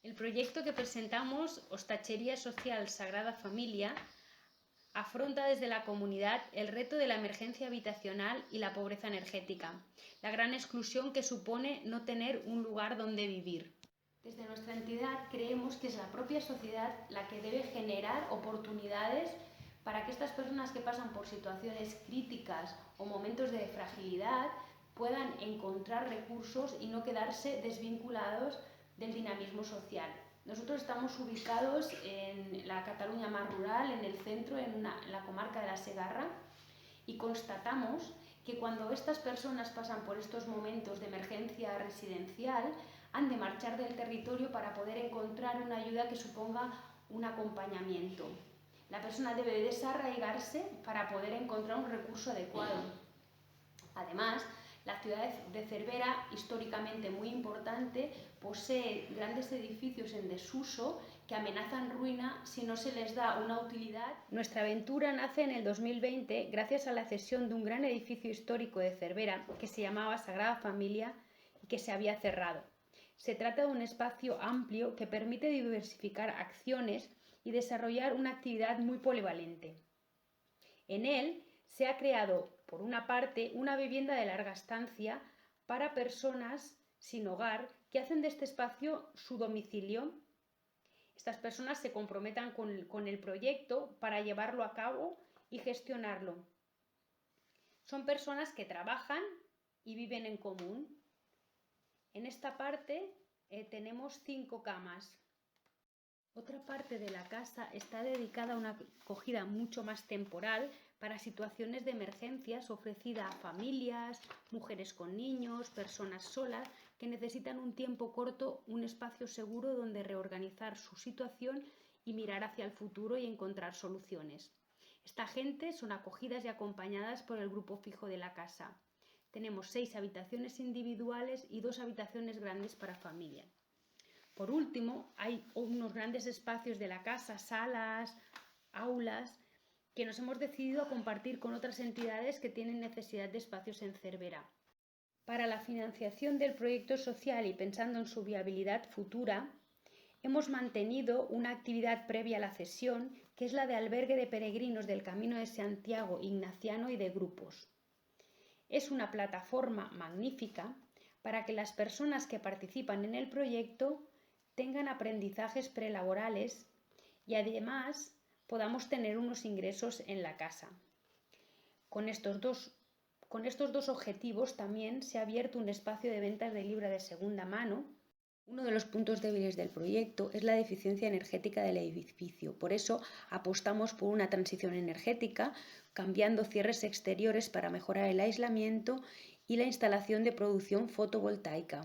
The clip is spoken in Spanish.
El proyecto que presentamos, Hostachería Social Sagrada Familia, afronta desde la comunidad el reto de la emergencia habitacional y la pobreza energética, la gran exclusión que supone no tener un lugar donde vivir. Desde nuestra entidad creemos que es la propia sociedad la que debe generar oportunidades para que estas personas que pasan por situaciones críticas o momentos de fragilidad puedan encontrar recursos y no quedarse desvinculados del dinamismo social. Nosotros estamos ubicados en la Cataluña más rural, en el centro, en la comarca de la Segarra, y constatamos que cuando estas personas pasan por estos momentos de emergencia residencial, han de marchar del territorio para poder encontrar una ayuda que suponga un acompañamiento. La persona debe desarraigarse para poder encontrar un recurso adecuado. Además, la ciudad de Cervera, históricamente muy importante, posee grandes edificios en desuso que amenazan ruina si no se les da una utilidad. Nuestra aventura nace en el 2020 gracias a la cesión de un gran edificio histórico de Cervera que se llamaba Sagrada Familia y que se había cerrado. Se trata de un espacio amplio que permite diversificar acciones y desarrollar una actividad muy polivalente. En él se ha creado, por una parte, una vivienda de larga estancia para personas sin hogar que hacen de este espacio su domicilio. Estas personas se comprometan con el proyecto para llevarlo a cabo y gestionarlo. Son personas que trabajan y viven en común. En esta parte tenemos 5 camas. Otra parte de la casa está dedicada a una acogida mucho más temporal para situaciones de emergencias ofrecida a familias, mujeres con niños, personas solas que necesitan un tiempo corto, un espacio seguro donde reorganizar su situación y mirar hacia el futuro y encontrar soluciones. Esta gente son acogidas y acompañadas por el grupo fijo de la casa. Tenemos 6 habitaciones individuales y 2 habitaciones grandes para familia. Por último, hay unos grandes espacios de la casa, salas, aulas, que nos hemos decidido a compartir con otras entidades que tienen necesidad de espacios en Cervera. Para la financiación del proyecto social y pensando en su viabilidad futura, hemos mantenido una actividad previa a la cesión, que es la de albergue de peregrinos del Camino de Santiago ignaciano y de grupos. Es una plataforma magnífica para que las personas que participan en el proyecto tengan aprendizajes prelaborales y además podamos tener unos ingresos en la casa. Con estos dos objetivos también se ha abierto un espacio de ventas de libra de segunda mano. Uno de los puntos débiles del proyecto es la deficiencia energética del edificio. Por eso apostamos por una transición energética, cambiando cierres exteriores para mejorar el aislamiento y la instalación de producción fotovoltaica.